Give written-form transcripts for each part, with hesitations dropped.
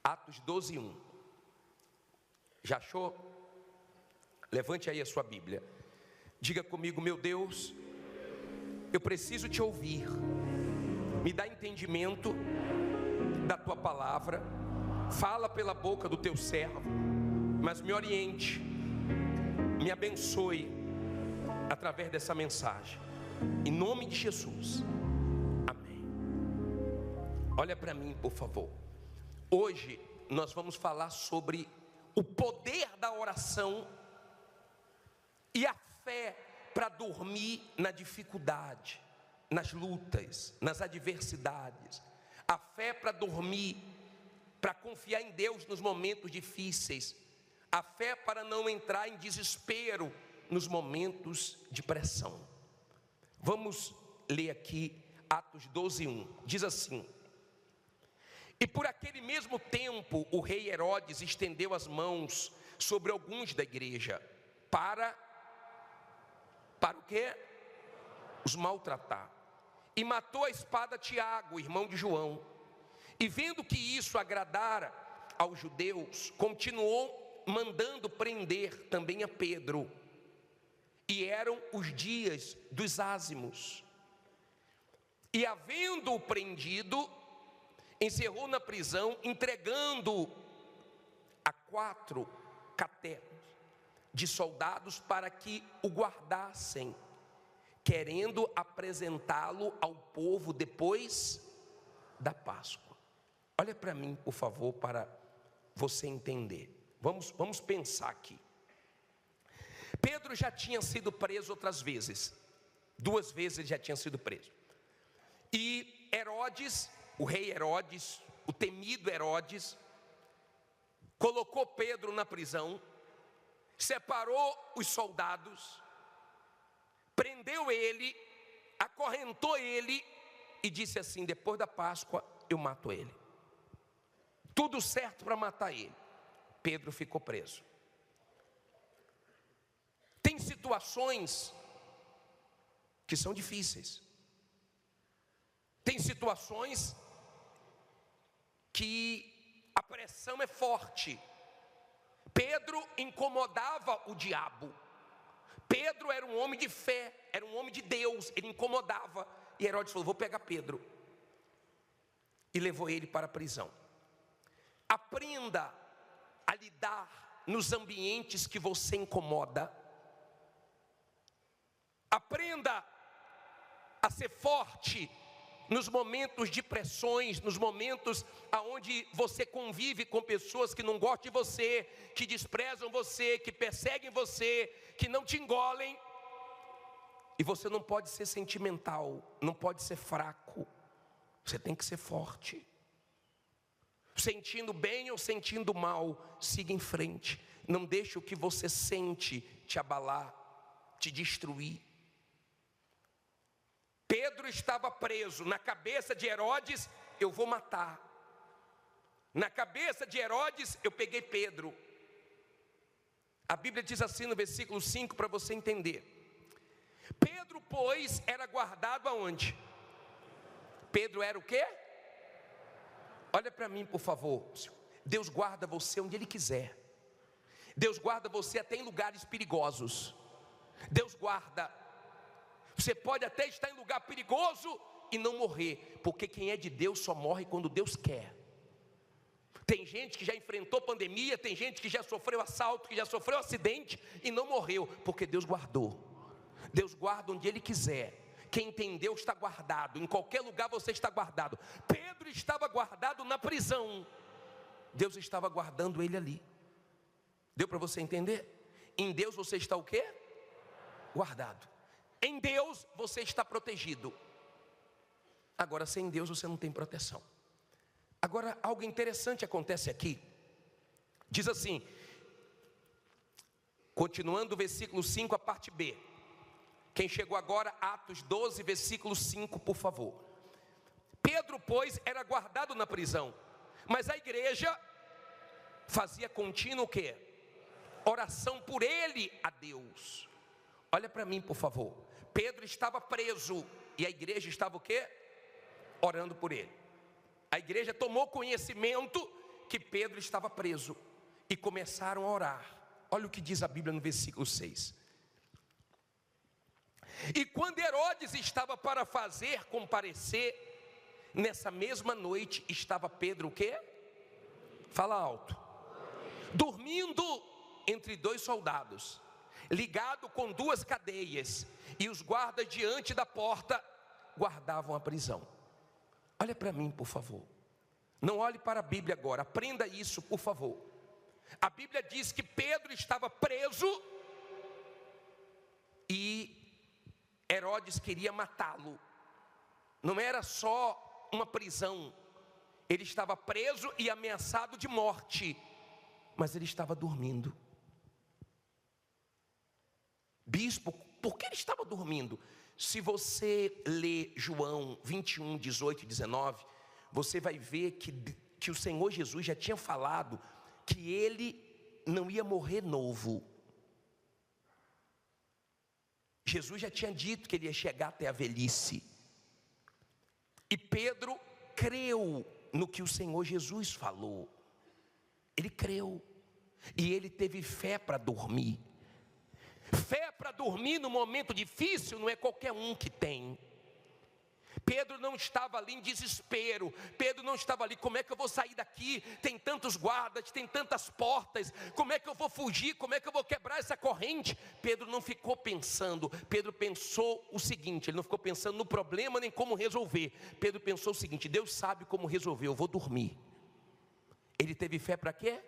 Atos 12:1. Já achou? Levante aí a sua Bíblia. Diga comigo: meu Deus, eu preciso te ouvir. Me dá entendimento da tua palavra. Fala pela boca do teu servo, mas me oriente, me abençoe através dessa mensagem. Em nome de Jesus. Amém. Olha para mim, por favor. Hoje nós vamos falar sobre o poder da oração e a fé para dormir na dificuldade, nas lutas, nas adversidades. A fé para dormir, para confiar em Deus nos momentos difíceis. A fé para não entrar em desespero nos momentos de pressão. Vamos ler aqui Atos 12:1. Diz assim: e por aquele mesmo tempo o rei Herodes estendeu as mãos sobre alguns da igreja para o quê? Os maltratar. E matou a espada Tiago, irmão de João. E vendo que isso agradara aos judeus, continuou mandando prender também a Pedro. E eram os dias dos ázimos. E havendo-o prendido, encerrou na prisão, entregando-o a 4 caterpos de soldados para que o guardassem, querendo apresentá-lo ao povo depois da Páscoa. Olha para mim, por favor, para você entender. Vamos pensar aqui. Pedro já tinha sido preso outras vezes. 2 vezes ele já tinha sido preso. E Herodes, o rei Herodes, o temido Herodes, colocou Pedro na prisão, separou os soldados, prendeu ele, acorrentou ele e disse assim: depois da Páscoa eu mato ele. Tudo certo para matar ele. Pedro ficou preso. Tem situações que são difíceis. Tem situações que a pressão é forte. Pedro incomodava o diabo. Pedro era um homem de fé, era um homem de Deus, ele incomodava. E Herodes falou: vou pegar Pedro. E levou ele para a prisão. Aprenda a lidar nos ambientes que você incomoda. Aprenda a ser forte nos momentos de pressões, nos momentos onde você convive com pessoas que não gostam de você, que desprezam você, que perseguem você, que não te engolem. E você não pode ser sentimental, não pode ser fraco. Você tem que ser forte. Sentindo bem ou sentindo mal, siga em frente. Não deixe o que você sente te abalar, te destruir. Pedro estava preso. Na cabeça de Herodes, eu vou matar. Na cabeça de Herodes, eu peguei Pedro. A Bíblia diz assim no versículo 5, para você entender. Pedro, pois, era guardado aonde? Pedro era o quê? Olha para mim, por favor. Deus guarda você onde Ele quiser. Deus guarda você até em lugares perigosos. Deus guarda. Você pode até estar em lugar perigoso e não morrer, porque quem é de Deus só morre quando Deus quer. Tem gente que já enfrentou pandemia, tem gente que já sofreu assalto, que já sofreu acidente e não morreu, porque Deus guardou. Deus guarda onde Ele quiser. Quem tem Deus está guardado, em qualquer lugar você está guardado. Pedro estava guardado na prisão. Deus estava guardando ele ali. Deu para você entender? Em Deus você está o quê? Guardado. Em Deus você está protegido. Agora, sem Deus você não tem proteção. Agora, algo interessante acontece aqui. Diz assim, continuando o versículo 5, a parte B. Quem chegou agora, Atos 12, versículo 5, por favor. Pedro, pois, era guardado na prisão, mas a igreja fazia contínuo o quê? Oração por ele a Deus. Olha para mim, por favor. Pedro estava preso e a igreja estava o quê? Orando por ele. A igreja tomou conhecimento que Pedro estava preso e começaram a orar. Olha o que diz a Bíblia no versículo 6. E quando Herodes estava para fazer comparecer, nessa mesma noite estava Pedro o quê? Fala alto. Dormindo entre 2 soldados, ligado com 2 cadeias, e os guardas diante da porta guardavam a prisão. Olha para mim, por favor. Não olhe para a Bíblia agora, aprenda isso, por favor. A Bíblia diz que Pedro estava preso e Herodes queria matá-lo. Não era só uma prisão, ele estava preso e ameaçado de morte, mas ele estava dormindo. Bispo, por que ele estava dormindo? Se você ler João 21, 18 e 19, você vai ver que o Senhor Jesus já tinha falado que ele não ia morrer novo. Jesus já tinha dito que ele ia chegar até a velhice. E Pedro creu no que o Senhor Jesus falou. Ele creu. E ele teve fé para dormir. Fé para dormir no momento difícil não é qualquer um que tem. Pedro não estava ali em desespero. Pedro não estava ali, como é que eu vou sair daqui? Tem tantos guardas, tem tantas portas. Como é que eu vou fugir? Como é que eu vou quebrar essa corrente? Pedro não ficou pensando. Pedro pensou o seguinte, ele não ficou pensando no problema nem como resolver. Pedro pensou o seguinte: Deus sabe como resolver, eu vou dormir. Ele teve fé para quê?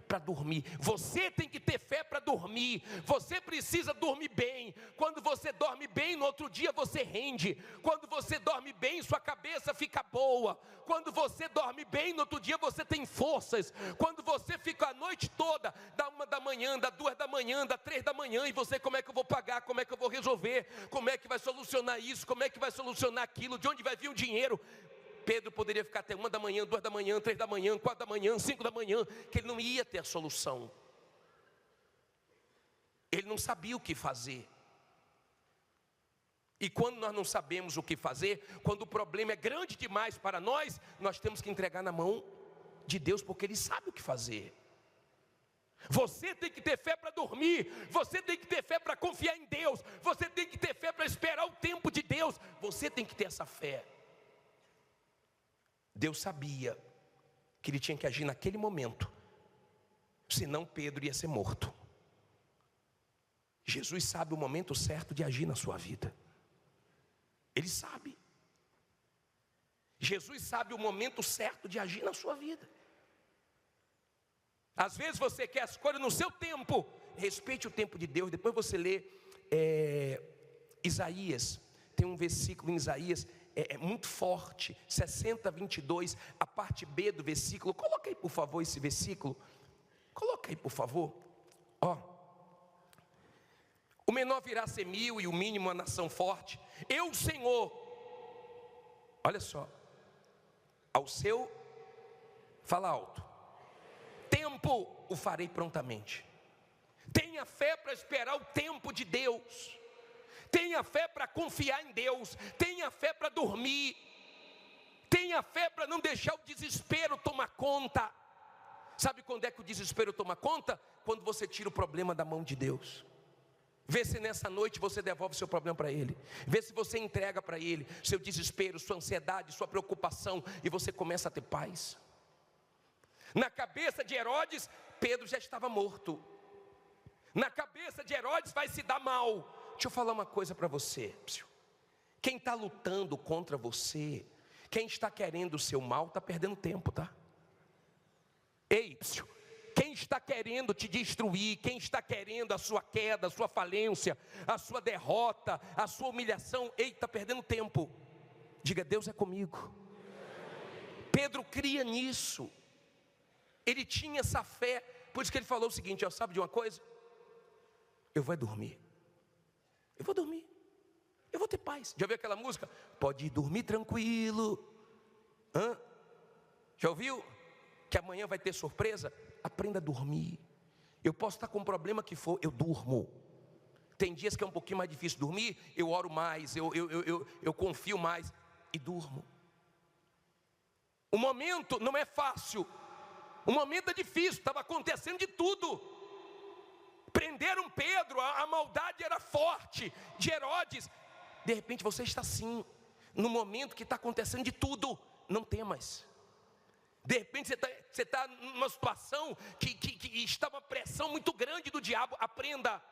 Para dormir. Você tem que ter fé para dormir. Você precisa dormir bem. Quando você dorme bem, no outro dia você rende. Quando você dorme bem, sua cabeça fica boa. Quando você dorme bem, no outro dia você tem forças. Quando você fica a noite toda, da 1 da manhã, da 2 da manhã, da 3 da manhã, e você, como é que eu vou pagar? Como é que eu vou resolver? Como é que vai solucionar isso? Como é que vai solucionar aquilo? De onde vai vir o dinheiro? Pedro poderia ficar até 1 da manhã, 2 da manhã, 3 da manhã, 4 da manhã, 5 da manhã, que ele não ia ter a solução. Ele não sabia o que fazer. E quando nós não sabemos o que fazer, quando o problema é grande demais para nós, nós temos que entregar na mão de Deus, porque Ele sabe o que fazer. Você tem que ter fé para dormir, você tem que ter fé para confiar em Deus, você tem que ter fé para esperar o tempo de Deus, você tem que ter essa fé. Deus sabia que ele tinha que agir naquele momento, senão Pedro ia ser morto. Jesus sabe o momento certo de agir na sua vida. Ele sabe. Jesus sabe o momento certo de agir na sua vida. Às vezes você quer as coisas no seu tempo. Respeite o tempo de Deus. Depois você lê Isaías. Tem um versículo em Isaías muito forte, 60:22, a parte B do versículo. Coloca aí, por favor, esse versículo. Coloca aí, por favor. O menor virá a ser 1000 e o mínimo a nação forte. Eu, Senhor, olha só, ao seu, fala alto, tempo o farei prontamente. Tenha fé para esperar o tempo de Deus. Tenha fé para confiar em Deus. Tenha fé para dormir. Tenha fé para não deixar o desespero tomar conta. Sabe quando é que o desespero toma conta? Quando você tira o problema da mão de Deus. Vê se nessa noite você devolve seu problema para Ele. Vê se você entrega para Ele seu desespero, sua ansiedade, sua preocupação, e você começa a ter paz. Na cabeça de Herodes, Pedro já estava morto. Na cabeça de Herodes vai se dar mal. Deixa eu falar uma coisa para você. Quem está lutando contra você, quem está querendo o seu mal, está perdendo tempo, tá? Ei, quem está querendo te destruir, quem está querendo a sua queda, a sua falência, a sua derrota, a sua humilhação, ei, está perdendo tempo. Diga, Deus é comigo. Pedro cria nisso. Ele tinha essa fé. Por isso que ele falou o seguinte, sabe de uma coisa? Eu vou dormir. Eu vou dormir. Eu vou ter paz. Já ouviu aquela música? Pode dormir tranquilo. Já ouviu? Que amanhã vai ter surpresa? Aprenda a dormir. Eu posso estar com o problema que for, eu durmo. Tem dias que é um pouquinho mais difícil dormir, eu oro mais, eu confio mais e durmo. O momento não é fácil, O momento é difícil, estava acontecendo de tudo. Prenderam Pedro, a maldade era forte, de Herodes. De repente você está assim, no momento que está acontecendo de tudo, não temas. De repente você está numa situação que está uma pressão muito grande do diabo, aprenda.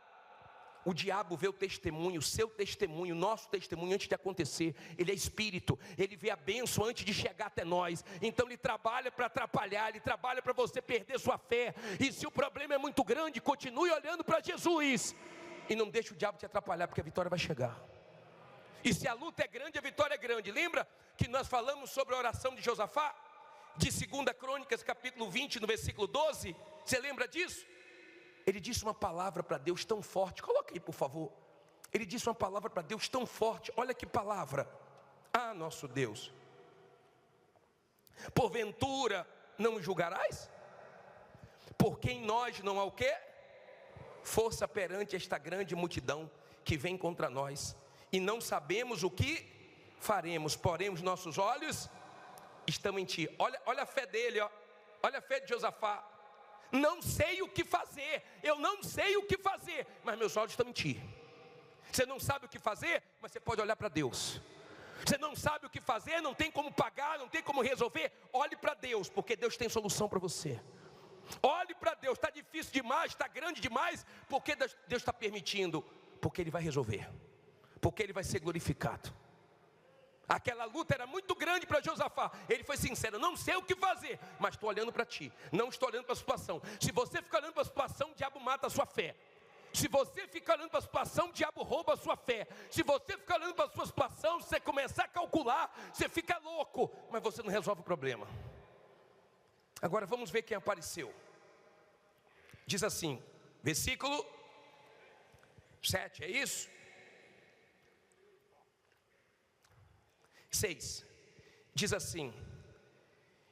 O diabo vê o testemunho, o seu testemunho, o nosso testemunho antes de acontecer. Ele é espírito, ele vê a bênção antes de chegar até nós. Então ele trabalha para atrapalhar, ele trabalha para você perder sua fé. E se o problema é muito grande, continue olhando para Jesus. E não deixe o diabo te atrapalhar, porque a vitória vai chegar. E se a luta é grande, a vitória é grande. Lembra que nós falamos sobre a oração de Josafá? De 2 Crônicas, capítulo 20, no versículo 12. Você lembra disso? Ele disse uma palavra para Deus tão forte. Coloca aí, por favor. Ele disse uma palavra para Deus tão forte. Olha que palavra. Ah, nosso Deus. Porventura não julgarás? Porque em nós não há o quê? Força perante esta grande multidão que vem contra nós. E não sabemos o que faremos. Porém os nossos olhos estão em ti. Olha a fé dele, ó. Olha a fé de Josafá. Não sei o que fazer, eu não sei o que fazer, mas meus olhos estão em ti. Você não sabe o que fazer, mas você pode olhar para Deus. Você não sabe o que fazer, não tem como pagar, não tem como resolver. Olhe para Deus, porque Deus tem solução para você. Olhe para Deus, está difícil demais, está grande demais, porque Deus está permitindo, porque Ele vai resolver, porque Ele vai ser glorificado. Aquela luta era muito grande para Josafá. Ele foi sincero, não sei o que fazer, mas estou olhando para ti, não estou olhando para a situação. Se você ficar olhando para a situação, o diabo mata a sua fé. Se você ficar olhando para a situação, o diabo rouba a sua fé. Se você ficar olhando para a sua situação, se você começar a calcular, você fica louco, mas você não resolve o problema. Agora vamos ver quem apareceu. Diz assim, versículo 7, é isso? 6, diz assim: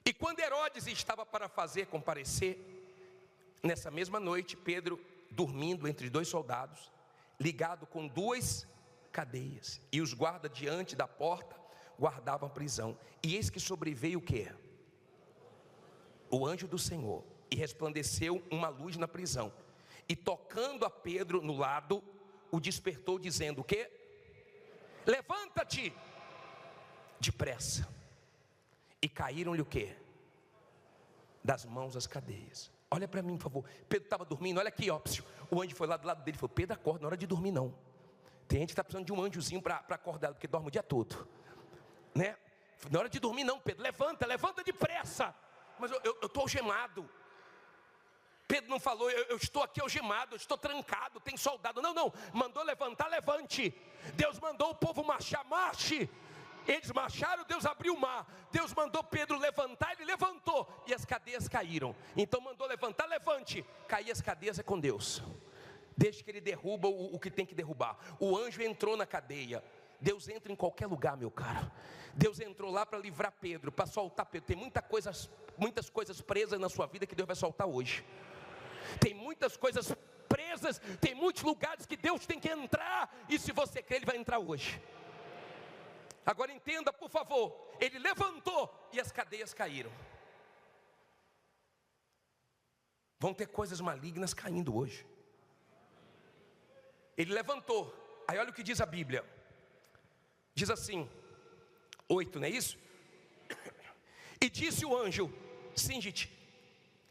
e quando Herodes estava para fazer comparecer, nessa mesma noite, Pedro, dormindo entre 2 soldados, ligado com 2 cadeias, e os guardas diante da porta guardavam a prisão. E eis que sobreveio o quê? O anjo do Senhor, e resplandeceu uma luz na prisão, e tocando a Pedro no lado, o despertou, dizendo o quê? Levanta-te depressa. E caíram-lhe o quê? Das mãos as cadeias. Olha para mim, por favor. Pedro estava dormindo, olha aqui, ó. O anjo foi lá do lado dele e falou: Pedro, acorda, não é hora de dormir não. Tem gente que está precisando de um anjozinho para acordar, porque dorme o dia todo, né? Não é hora de dormir não, Pedro, levanta depressa. Mas eu estou algemado. Pedro não falou, eu estou aqui algemado, eu estou trancado, tem soldado. Não, mandou levantar, levante. Deus mandou o povo marchar, marche. Eles marcharam, Deus abriu o mar. Deus mandou Pedro levantar, ele levantou, e as cadeias caíram. Então mandou levantar, levante. Cair as cadeias é com Deus. Deixa que Ele derruba o que tem que derrubar. O anjo entrou na cadeia. Deus entra em qualquer lugar, meu caro. Deus entrou lá para livrar Pedro, para soltar Pedro. Tem muitas coisas presas na sua vida que Deus vai soltar hoje. Tem muitas coisas presas, tem muitos lugares que Deus tem que entrar, e se você crer, Ele vai entrar hoje. Agora entenda, por favor. Ele levantou e as cadeias caíram. Vão ter coisas malignas caindo hoje. Ele levantou. Aí olha o que diz a Bíblia. Diz assim, 8, não é isso? E disse o anjo: cinge-te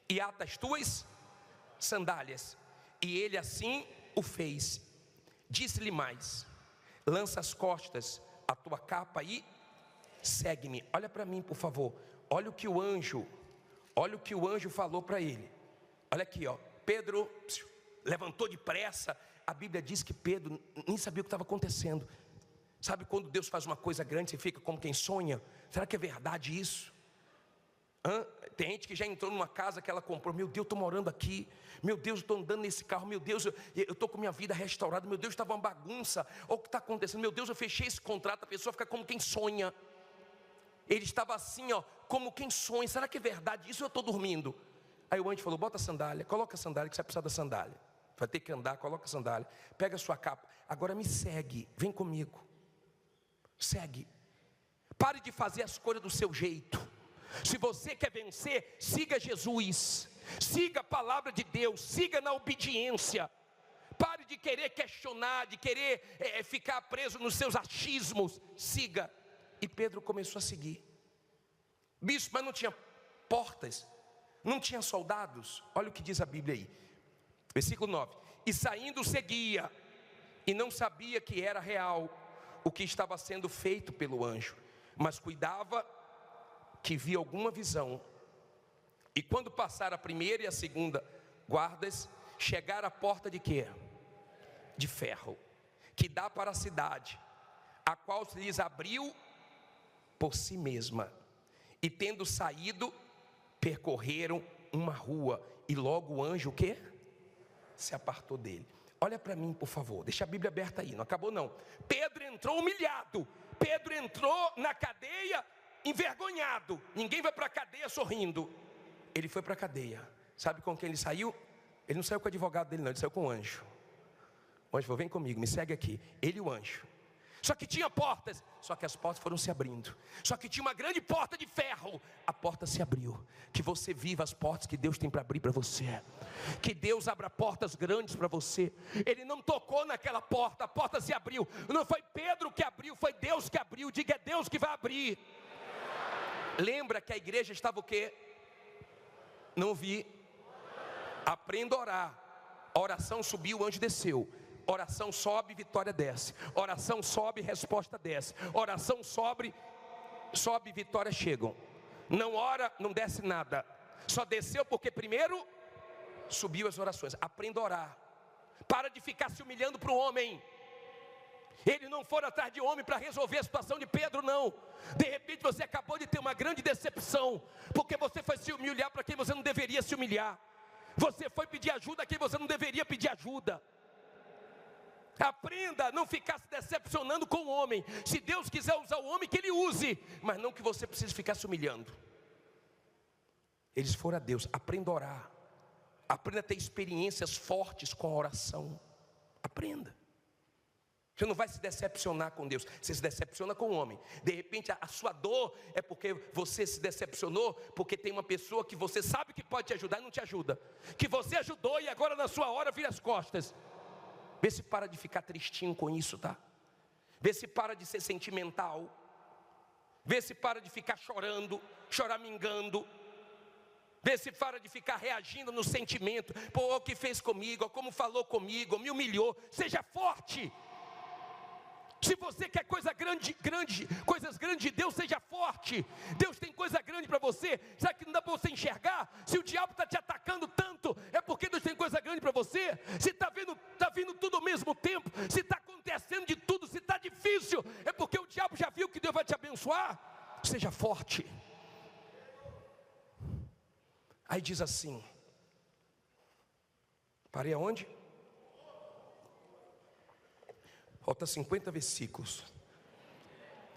e ata as tuas sandálias. E ele assim o fez. Disse-lhe mais: lança as costas a tua capa e segue-me. Olha para mim, por favor. Olha o que o anjo falou para ele. Olha aqui, ó. Pedro levantou depressa. A Bíblia diz que Pedro nem sabia o que estava acontecendo. Sabe quando Deus faz uma coisa grande, você fica como quem sonha? Será que é verdade isso? Tem gente que já entrou numa casa que ela comprou. Meu Deus, estou morando aqui. Meu Deus, estou andando nesse carro. Meu Deus, eu estou com minha vida restaurada. Meu Deus, estava uma bagunça. Olha o que está acontecendo. Meu Deus, eu fechei esse contrato. A pessoa fica como quem sonha. Ele estava assim, ó, como quem sonha. Será que é verdade isso? Eu estou dormindo. Aí o anjo falou: bota a sandália, coloca a sandália, que você vai precisar da sandália. Vai ter que andar, coloca a sandália. Pega a sua capa. Agora me segue, vem comigo. Segue. Pare de fazer as coisas do seu jeito. Se você quer vencer, siga Jesus, siga a palavra de Deus, siga na obediência. Pare de querer questionar, de querer ficar preso nos seus achismos. Siga. E Pedro começou a seguir. Bispo, mas não tinha portas, não tinha soldados. Olha o que diz a Bíblia aí, versículo 9: e saindo seguia, e não sabia que era real o que estava sendo feito pelo anjo, mas cuidava que via alguma visão. E quando passaram a primeira e a segunda guardas, chegaram à porta de quê? De ferro, que dá para a cidade, a qual se lhes abriu por si mesma. E tendo saído, percorreram uma rua, e logo o anjo o quê? Se apartou dele. Olha para mim, por favor, deixa a Bíblia aberta aí, não acabou não. Pedro entrou humilhado, Pedro entrou na cadeia envergonhado. Ninguém vai para a cadeia sorrindo. Ele foi para a cadeia. Sabe com quem ele saiu? Ele não saiu com o advogado dele não, ele saiu com o anjo. O anjo falou, vem comigo, me segue aqui. Ele e o anjo. Só que tinha portas, só que as portas foram se abrindo. Só que tinha uma grande porta de ferro. A porta se abriu. Que você viva as portas que Deus tem para abrir para você. Que Deus abra portas grandes para você. Ele não tocou naquela porta, a porta se abriu. Não foi Pedro que abriu, foi Deus que abriu. Diga, é Deus que vai abrir. Lembra que a igreja estava o quê? Não vi. Aprenda a orar. A oração subiu, o anjo desceu. Oração sobe, vitória desce. Oração sobe, resposta desce. Oração sobe, vitória chegam. Não ora, não desce nada. Só desceu porque primeiro subiu as orações. Aprenda a orar. Para de ficar se humilhando para o homem. Ele não foi atrás de homem para resolver a situação de Pedro, não. De repente você acabou de ter uma grande decepção, porque você foi se humilhar para quem você não deveria se humilhar. Você foi pedir ajuda a quem você não deveria pedir ajuda. Aprenda a não ficar se decepcionando com o homem. Se Deus quiser usar o homem, que Ele use, mas não que você precise ficar se humilhando. Eles foram a Deus. Aprenda a orar. Aprenda a ter experiências fortes com a oração. Aprenda. Você não vai se decepcionar com Deus, você se decepciona com o homem. De repente a sua dor é porque você se decepcionou, porque tem uma pessoa que você sabe que pode te ajudar e não te ajuda, que você ajudou e agora na sua hora vira as costas. Vê se para de ficar tristinho com isso, tá? Vê se para de ser sentimental. Vê se para de ficar chorando, choramingando. Vê se para de ficar reagindo no sentimento. Pô, o que fez comigo, como falou comigo, me humilhou. Seja forte. Se você quer coisas grandes de Deus, seja forte. Deus tem coisa grande para você. Será que não dá para você enxergar? Se o diabo está te atacando tanto, é porque Deus tem coisa grande para você. Se está vindo tudo ao mesmo tempo, se está acontecendo de tudo, se está difícil, é porque o diabo já viu que Deus vai te abençoar. Seja forte. Aí diz assim, parei aonde? Falta 50 versículos.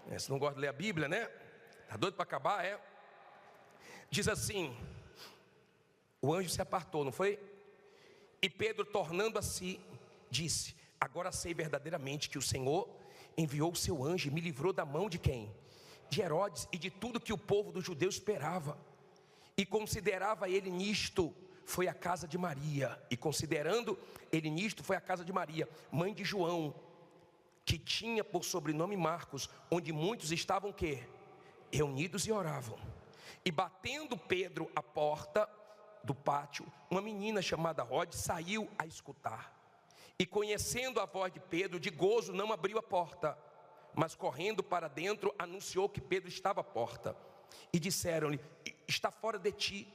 Você não gosta de ler a Bíblia, né? Está doido para acabar, é? Diz assim, o anjo se apartou, não foi? E Pedro, tornando a si, disse, agora sei verdadeiramente que o Senhor enviou o seu anjo e me livrou da mão de quem? De Herodes e de tudo que o povo dos judeus esperava. E considerava ele nisto, foi a casa de Maria. E considerando ele nisto, foi a casa de Maria, mãe de João, que tinha por sobrenome Marcos, onde muitos estavam quê? Reunidos e oravam. E batendo Pedro à porta do pátio, uma menina chamada Rode saiu a escutar. E conhecendo a voz de Pedro, de gozo não abriu a porta, mas correndo para dentro, anunciou que Pedro estava à porta. E disseram-lhe, está fora de ti.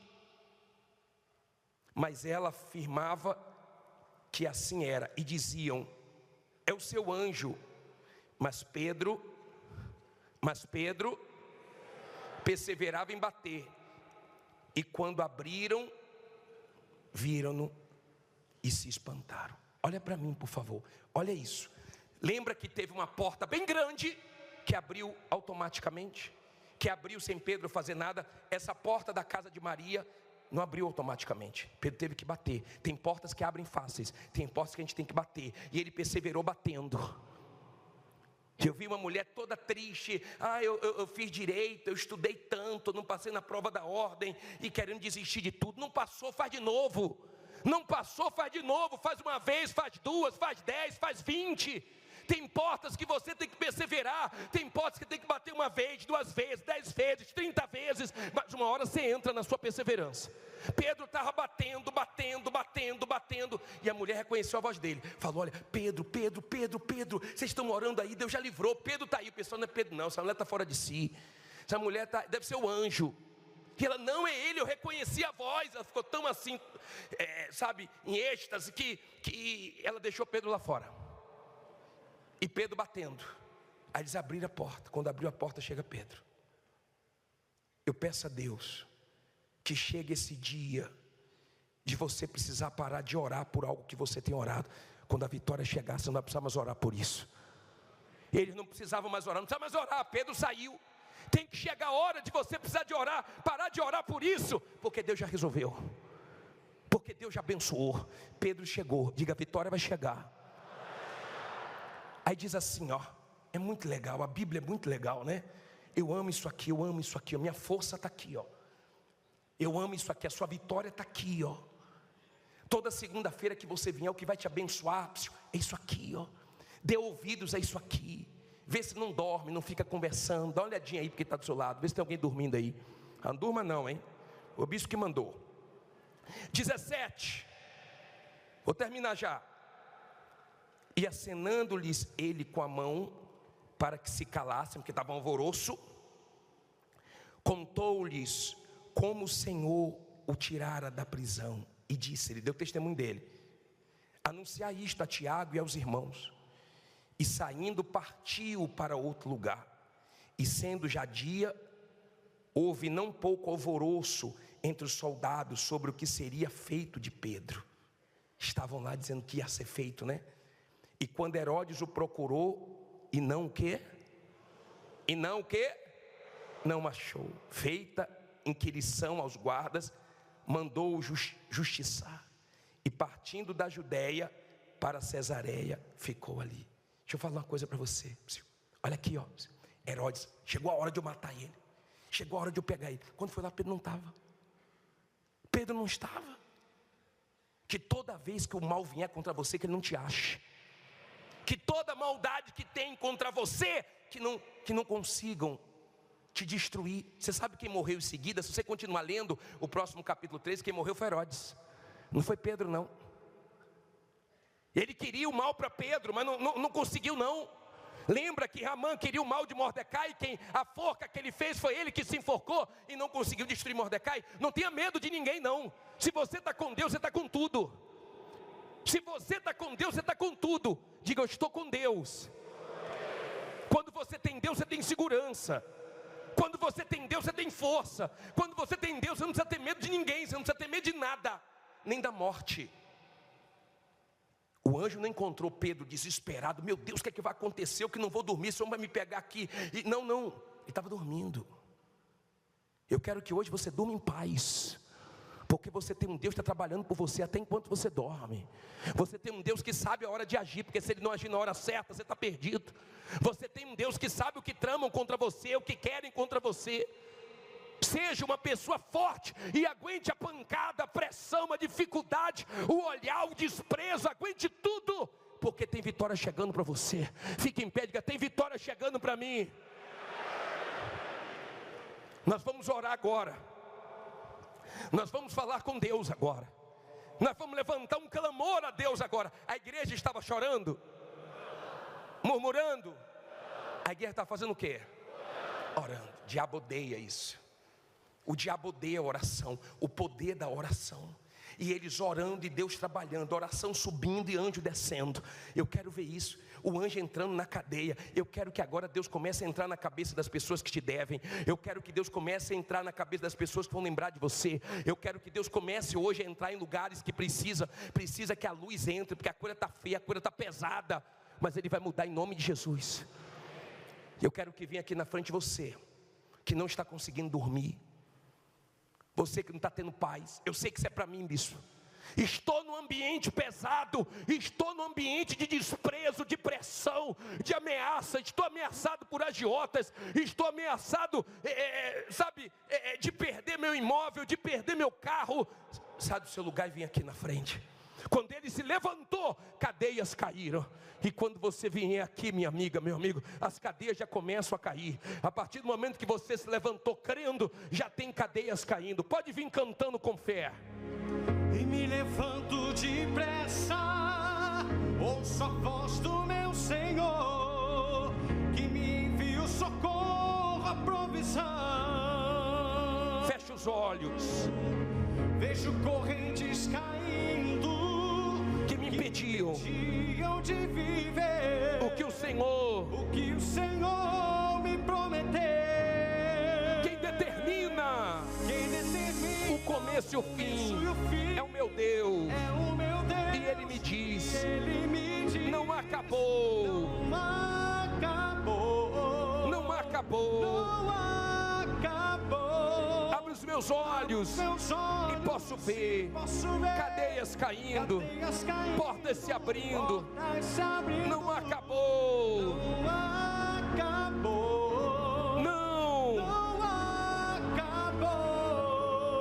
Mas ela afirmava que assim era, e diziam, é o seu anjo. Mas Pedro perseverava em bater. E quando abriram, viram-no e se espantaram. Olha para mim, por favor. Olha isso. Lembra que teve uma porta bem grande que abriu automaticamente? Que abriu sem Pedro fazer nada. Essa porta da casa de Maria não abriu automaticamente. Pedro teve que bater. Tem portas que abrem fáceis, tem portas que a gente tem que bater. E ele perseverou batendo. Eu vi uma mulher toda triste. Eu fiz direito, eu estudei tanto, não passei na prova da ordem e querendo desistir de tudo. Não passou, faz de novo. Não passou, faz de novo. Faz uma vez, faz duas, faz 10, faz 20. Tem portas que você tem que perseverar. Tem portas que tem que bater uma vez, 2 vezes, 10 vezes, 30 vezes. Mas uma hora você entra na sua perseverança. Pedro estava batendo. E a mulher reconheceu a voz dele. Falou: olha, Pedro, vocês estão orando aí, Deus já livrou. Pedro está aí. O pessoal: não é Pedro não, essa mulher está fora de si. Essa mulher deve ser o anjo. E ela: não é ele, eu reconheci a voz. Ela ficou tão assim, em êxtase, que ela deixou Pedro lá fora. E Pedro batendo. Aí eles abriram a porta. Quando abriu a porta, chega Pedro. Eu peço a Deus que chegue esse dia de você precisar parar de orar por algo que você tem orado. Quando a vitória chegar, você não vai precisar mais orar por isso. Eles não precisavam mais orar, não precisava mais orar. Pedro saiu. Tem que chegar a hora de você precisar de orar, parar de orar por isso, porque Deus já resolveu, porque Deus já abençoou. Pedro chegou. Diga: a vitória vai chegar. Aí diz assim, é muito legal, a Bíblia é muito legal, né? Eu amo isso aqui, a minha força está aqui, eu amo isso aqui, a sua vitória está aqui, toda segunda-feira que você vier, o que vai te abençoar é isso aqui, dê ouvidos a isso aqui. Vê se não dorme, não fica conversando. Dá uma olhadinha aí porque está do seu lado, vê se tem alguém dormindo aí. Não durma não, hein? O bispo que mandou. 17, vou terminar já. E acenando-lhes ele com a mão para que se calassem, porque estava um alvoroço, contou-lhes como o Senhor o tirara da prisão, e disse, ele deu testemunho dele: anunciar isto a Tiago e aos irmãos. E saindo partiu para outro lugar, e sendo já dia, houve não pouco alvoroço entre os soldados sobre o que seria feito de Pedro. Estavam lá dizendo que ia ser feito, né? E quando Herodes o procurou, e não o quê? Não achou. Feita inquirição aos guardas, mandou-o justiçar. E partindo da Judéia para Cesareia, ficou ali. Deixa eu falar uma coisa para você. Olha aqui, Herodes, chegou a hora de eu matar ele. Chegou a hora de eu pegar ele. Quando foi lá, Pedro não estava. Pedro não estava. Que toda vez que o mal vier contra você, que ele não te ache. Que toda maldade que tem contra você, que não consigam te destruir. Você sabe quem morreu em seguida? Se você continuar lendo o próximo capítulo 3, quem morreu foi Herodes. Não foi Pedro não. Ele queria o mal para Pedro, mas não conseguiu não. Lembra que Ramã queria o mal de Mordecai? A forca que ele fez foi ele que se enforcou e não conseguiu destruir Mordecai. Não tenha medo de ninguém não. Se você está com Deus, você está com tudo. Se você está com Deus, você está com tudo. Diga: eu estou com Deus. Quando você tem Deus, você tem segurança. Quando você tem Deus, você tem força. Quando você tem Deus, você não precisa ter medo de ninguém. Você não precisa ter medo de nada, nem da morte. O anjo não encontrou Pedro desesperado: meu Deus, o que é que vai acontecer? Eu que não vou dormir, o Senhor vai me pegar aqui. E não, ele estava dormindo. Eu quero que hoje você durma em paz, porque você tem um Deus que está trabalhando por você até enquanto você dorme. Você tem um Deus que sabe a hora de agir, porque se Ele não agir na hora certa, você está perdido. Você tem um Deus que sabe o que tramam contra você, o que querem contra você. Seja uma pessoa forte e aguente a pancada, a pressão, a dificuldade, o olhar, o desprezo, aguente tudo, porque tem vitória chegando para você. Fique em pé, diga: tem vitória chegando para mim. Nós vamos orar agora. Nós vamos falar com Deus agora. Nós vamos levantar um clamor a Deus agora. A igreja estava chorando, murmurando. A igreja está fazendo o quê? Orando. O diabo odeia isso. O diabo odeia a oração, o poder da oração. E eles orando e Deus trabalhando, oração subindo e anjo descendo. Eu quero ver isso, o anjo entrando na cadeia. Eu quero que agora Deus comece a entrar na cabeça das pessoas que te devem. Eu quero que Deus comece a entrar na cabeça das pessoas que vão lembrar de você. Eu quero que Deus comece hoje a entrar em lugares que precisa que a luz entre, porque a coisa está feia, a coisa está pesada, mas Ele vai mudar em nome de Jesus. Eu quero que venha aqui na frente você, que não está conseguindo dormir, você que não está tendo paz. Eu sei que isso é para mim, bicho. estou num ambiente pesado, estou num ambiente de desprezo, de pressão, de ameaça, estou ameaçado por agiotas, estou ameaçado, de perder meu imóvel, de perder meu carro. Sai do seu lugar e vem aqui na frente. Quando ele se levantou, cadeias caíram. E quando você vier aqui, minha amiga, meu amigo, as cadeias já começam a cair. A partir do momento que você se levantou crendo, já tem cadeias caindo. Pode vir cantando com fé. E me levanto depressa, ouço a voz do meu Senhor, que me envia o socorro, a provisão. Feche os olhos. Vejo correntes caindo, que me impediam de viver o que o Senhor me prometeu. Quem determina o começo e o fim é o meu Deus. E Ele me diz, não acabou. Não acabou. Abro os meus olhos e posso ver cadeias caindo, portas se abrindo. Não acabou.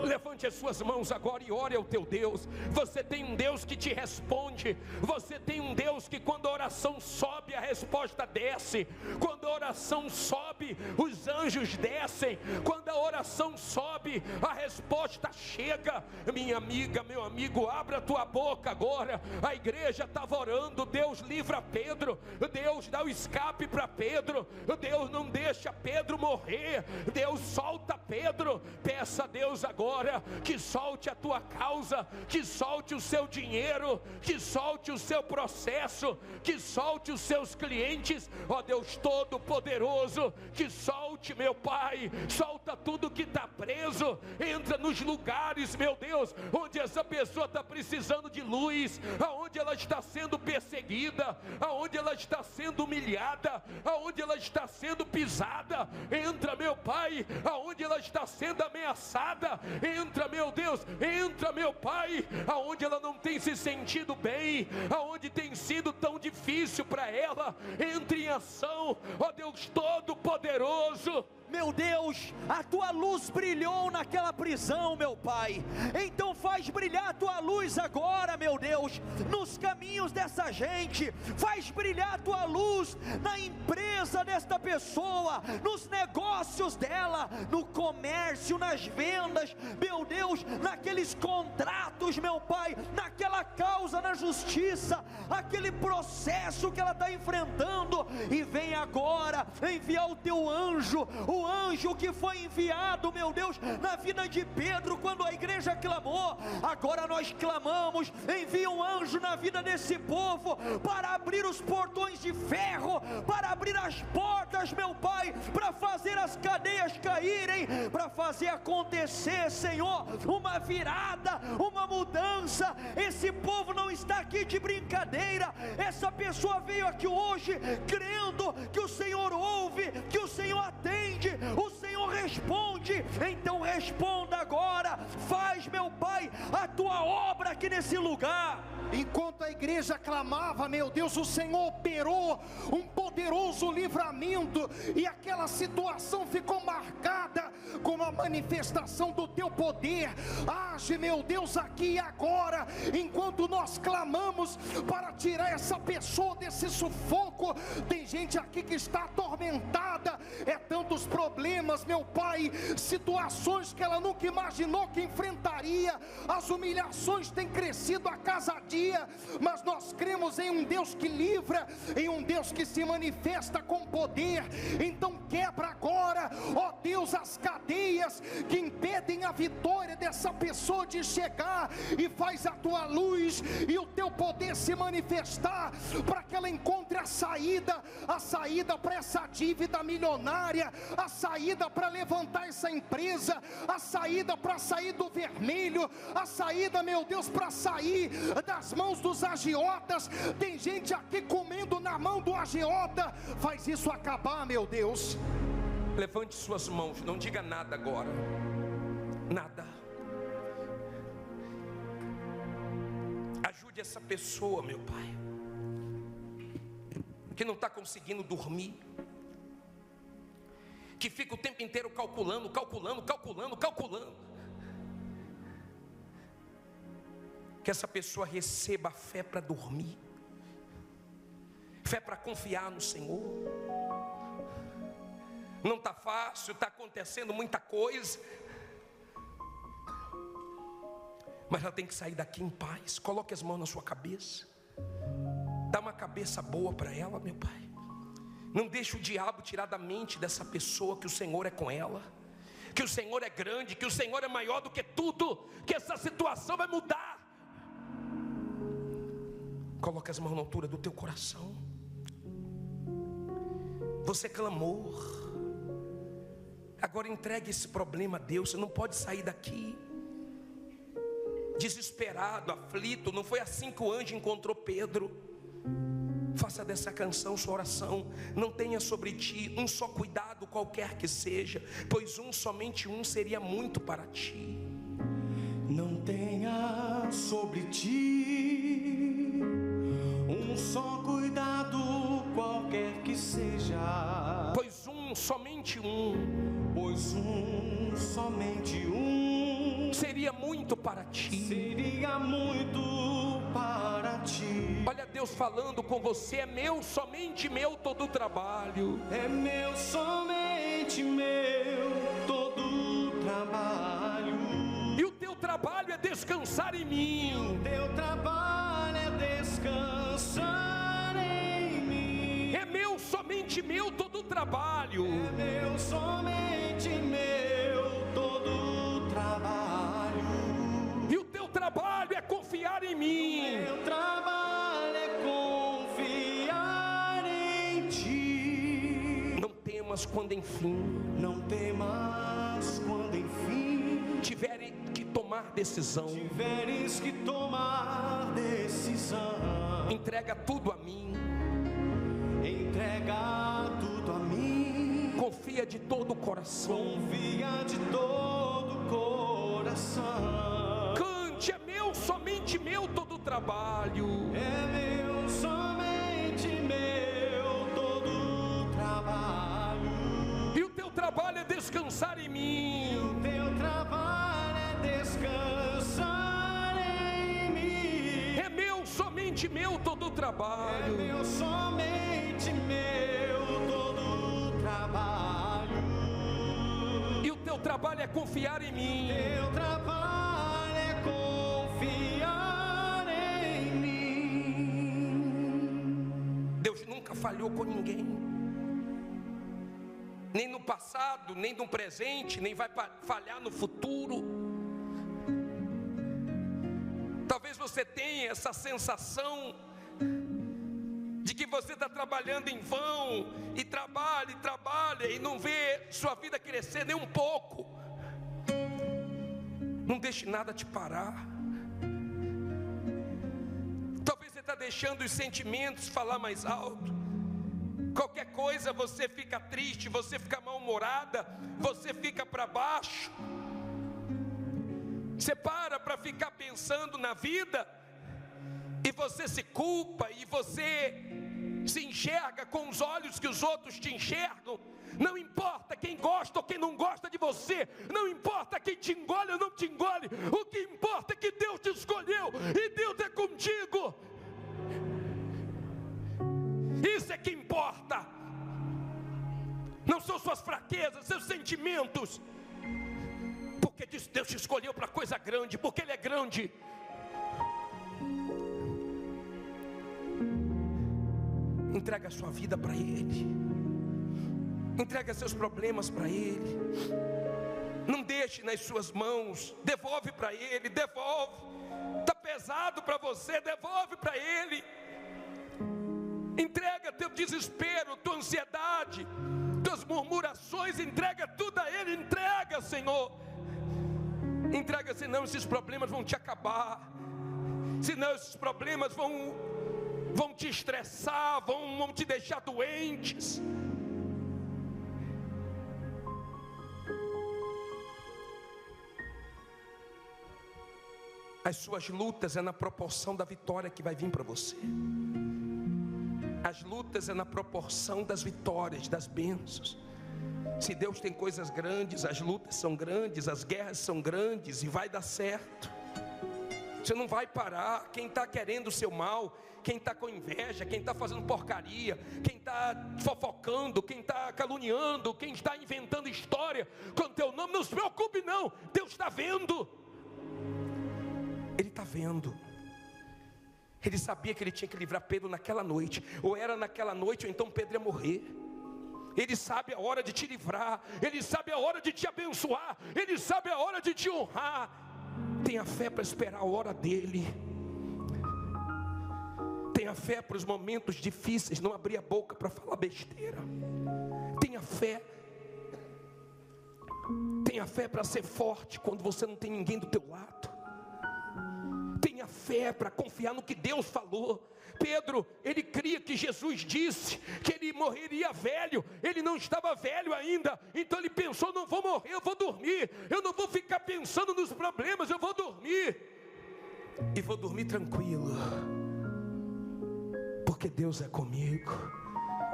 Levante as suas mãos agora e ore ao teu Deus. Você tem um Deus que te responde. Você tem um Deus que quando a oração sobe, a resposta desce. Quando a oração sobe, os anjos descem. Quando a oração sobe, a resposta chega. Minha amiga, meu amigo, abra a tua boca agora. A igreja estava orando. Deus livra Pedro. Deus dá o escape para Pedro. Deus não deixa Pedro morrer. Deus solta Pedro. Peça a Deus agora que solte a tua causa, que solte o seu dinheiro, que solte o seu processo, que solte os seus clientes, ó Deus Todo-Poderoso, que solte, meu Pai, solta tudo que está preso, entra nos lugares, meu Deus, onde essa pessoa está precisando de luz, aonde ela está sendo perseguida, aonde ela está sendo humilhada, aonde ela está sendo pisada, entra, meu Pai, aonde ela está sendo ameaçada, entra, meu Deus, entra, meu Pai, aonde ela não tem se sentido bem, aonde tem sido tão difícil para ela, entre em ação, ó Deus Todo-Poderoso. Meu Deus, a tua luz brilhou naquela prisão, meu Pai. Então faz brilhar a tua luz agora, meu Deus, nos caminhos dessa gente. Faz brilhar a tua luz na empresa desta pessoa, nos negócios dela, no comércio, nas vendas, meu Deus, naqueles contratos, meu Pai, naquela causa na justiça, aquele processo que ela está enfrentando. E vem agora enviar o teu anjo, o anjo que foi enviado, meu Deus, na vida de Pedro, quando a igreja clamou. Agora nós clamamos, envia um anjo na vida desse povo, para abrir os portões de ferro, para abrir as portas, meu Pai, para fazer as cadeias caírem, para fazer acontecer, Senhor, uma virada, uma mudança. Esse povo não está aqui de brincadeira, essa pessoa veio aqui hoje crendo que o Senhor ouve, que o Senhor atende, o Senhor responde. Então responda agora, faz, meu Pai, a tua obra aqui nesse lugar. Enquanto a igreja clamava, meu Deus, o Senhor operou um poderoso livramento, e aquela situação ficou marcada com a manifestação do teu poder. Age, meu Deus, aqui e agora, enquanto nós clamamos para tirar essa pessoa desse sufoco. Tem gente aqui que está atormentada, é tantos problemas, meu Pai, situações que ela nunca imaginou que enfrentaria, as humilhações têm crescido a cada dia, mas nós cremos em um Deus que livra, em um Deus que se manifesta com poder. Então quebra agora, ó Deus, as cadeias que impedem a vitória dessa pessoa de chegar, e faz a tua luz e o teu poder se manifestar, para que ela encontre a saída para essa dívida milionária, a saída para levantar essa empresa, a saída para sair do vermelho, a saída, meu Deus, para sair das mãos dos agiotas. Tem gente aqui comendo na mão do agiota. Faz isso acabar, meu Deus. Levante suas mãos, não diga nada agora, nada. essa pessoa, meu Pai, que não está conseguindo dormir, que fica o tempo inteiro calculando, que essa pessoa receba a fé para dormir, fé para confiar no Senhor. Não está fácil, está acontecendo muita coisa, mas ela tem que sair daqui em paz. Coloque as mãos na sua cabeça, dá uma cabeça boa para ela, meu Pai. Não deixe o diabo tirar da mente dessa pessoa que o Senhor é com ela, que o Senhor é grande, que o Senhor é maior do que tudo, que essa situação vai mudar. Coloque as mãos na altura do teu coração. Você clamou, agora entregue esse problema a Deus. Você não pode sair daqui desesperado, aflito. Não foi assim que o anjo encontrou Pedro. Faça dessa canção sua oração. Não tenha sobre ti um só cuidado qualquer que seja, pois somente um seria muito para ti. Não tenha sobre ti um só cuidado qualquer que seja, pois somente um seria muito para ti. Seria muito para ti. Olha Deus falando com você: é meu, somente meu todo o trabalho. É meu, somente meu todo o trabalho. E o teu trabalho é descansar em mim. O teu trabalho é descansar em mim. É meu, somente meu todo o trabalho. É meu, somente meu todo o trabalho. E o teu trabalho é confiar em mim. O teu trabalho é confiar em ti. Não temas quando enfim, não temas quando enfim tiveres que tomar decisão. Tiveres que tomar decisão. Entrega tudo a mim. Entrega tudo a mim. Confia de todo o coração. Confia de todo o coração. Cante: é meu, somente meu todo o trabalho. É meu, somente meu todo o trabalho. E o teu trabalho é descansar em mim. E o teu trabalho é descansar em mim. É meu, somente meu todo o trabalho. É meu, somente meu todo o trabalho. E o teu trabalho é confiar em mim. Teu trabalho é confiar em mim. Deus nunca falhou com ninguém, nem no passado, nem no presente, nem vai falhar no futuro. Talvez você tenha essa sensação de que você está trabalhando em vão, e trabalha e não vê sua vida crescer nem um pouco. Não deixe nada te parar. Talvez você está deixando os sentimentos falar mais alto. Qualquer coisa você fica triste, você fica mal-humorada, você fica para baixo. Você para ficar pensando na vida, e você se culpa, e você se enxerga com os olhos que os outros te enxergam. Não importa quem gosta ou quem não gosta de você, não importa quem te engole ou não te engole, o que importa é que Deus te escolheu, e Deus é contigo. Isso é que importa. Não são suas fraquezas, seus sentimentos. Porque Deus te escolheu para coisa grande, porque Ele é grande. Entrega a sua vida para Ele. Entrega seus problemas para Ele. Não deixe nas suas mãos. Devolve para Ele, devolve. Está pesado para você, devolve para Ele. Entrega teu desespero, tua ansiedade, tuas murmurações, entrega tudo a Ele. Entrega, Senhor. Entrega, senão esses problemas vão te acabar. Senão esses problemas vão te estressar, vão te deixar doentes. As suas lutas é na proporção da vitória que vai vir para você. As lutas é na proporção das vitórias, das bênçãos. Se Deus tem coisas grandes, as lutas são grandes, as guerras são grandes e vai dar certo. Você não vai parar. Quem está querendo o seu mal, quem está com inveja, quem está fazendo porcaria, quem está fofocando, quem está caluniando, quem está inventando história com o teu nome, não se preocupe não, Deus está vendo. Ele está vendo. Ele sabia que ele tinha que livrar Pedro naquela noite, ou era naquela noite, ou então Pedro ia morrer. Ele sabe a hora de te livrar, Ele sabe a hora de te abençoar, Ele sabe a hora de te honrar. Tenha fé para esperar a hora dEle. Tenha fé para os momentos difíceis, não abrir a boca para falar besteira. Tenha fé. Tenha fé para ser forte quando você não tem ninguém do teu lado. Tenha fé para confiar no que Deus falou. Pedro, ele cria que Jesus disse que ele morreria velho. Ele não estava velho ainda. Então ele pensou, não vou morrer, eu vou dormir. Eu não vou ficar pensando nos problemas, eu vou dormir. E vou dormir tranquilo, porque Deus é comigo.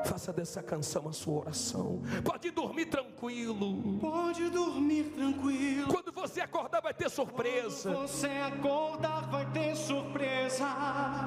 Faça dessa canção a sua oração. Pode dormir tranquilo. Pode dormir tranquilo. Quando você acordar vai ter surpresa. Quando você acordar vai ter surpresa.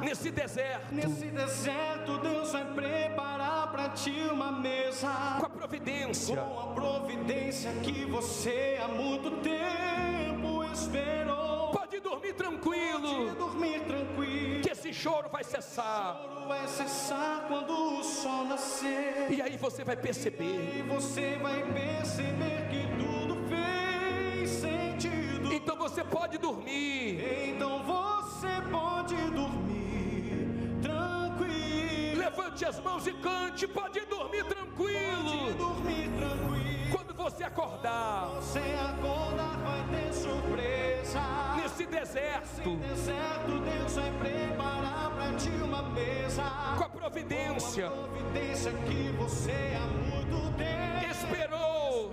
Nesse deserto Deus vai preparar para ti uma mesa. Com a providência. Com a providência que você há muito tempo esperou. Pode dormir tranquilo. Pode dormir tranquilo. Que esse choro vai cessar. O choro vai cessar quando o sol nascer. E aí você vai perceber. E você vai perceber que tudo fez sentido. Então você pode dormir. Então você pode dormir tranquilo. Levante as mãos e cante. Pode dormir tranquilo. Pode dormir tranquilo. Quando você acordar, vai ter surpresa. Nesse deserto, Deus vai preparar para ti uma mesa. Com a providência. Com a providência que você há muito tempo esperou.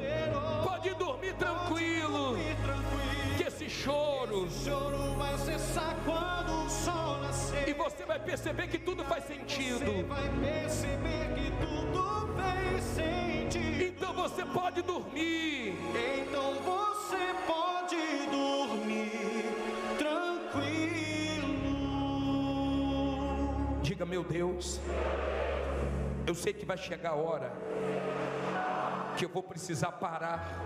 Pode dormir tranquilo. Que esse choro vai cessar quando o sol nascer. E você vai perceber que tudo faz sentido. Você vai perceber que tudo fez sentido. Então você pode dormir. Então você pode dormir tranquilo. Diga, meu Deus, eu sei que vai chegar a hora que eu vou precisar parar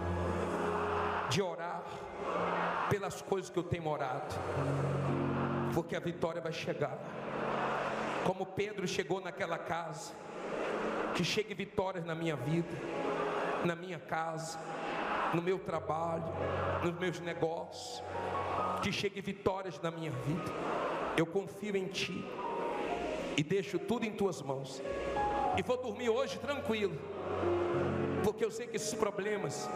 de orar pelas coisas que eu tenho orado, porque a vitória vai chegar. Como Pedro chegou naquela casa, que chegue vitórias na minha vida, na minha casa, no meu trabalho, nos meus negócios, que chegue vitórias na minha vida. Eu confio em Ti e deixo tudo em Tuas mãos, e vou dormir hoje tranquilo, porque eu sei que esses problemas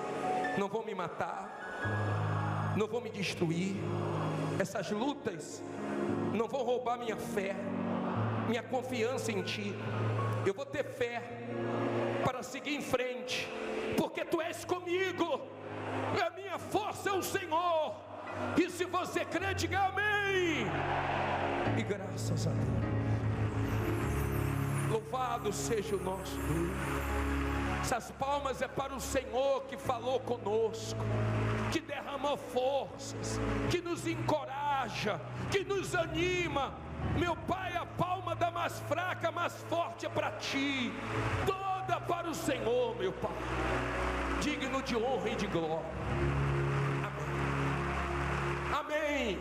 não vão me matar, não vão me destruir. Essas lutas não vão roubar minha fé, minha confiança em Ti. Eu vou ter fé para seguir em frente, porque Tu és comigo. A minha força é o Senhor. E se você crê, diga amém. E graças a Deus. Louvado seja o nosso Deus. Essas palmas é para o Senhor que falou conosco, que derramou forças, que nos encoraja, que nos anima. Meu Pai, a palma da mais fraca, mais forte é para Ti, toda para o Senhor, meu Pai, digno de honra e de glória. Amém. Amém.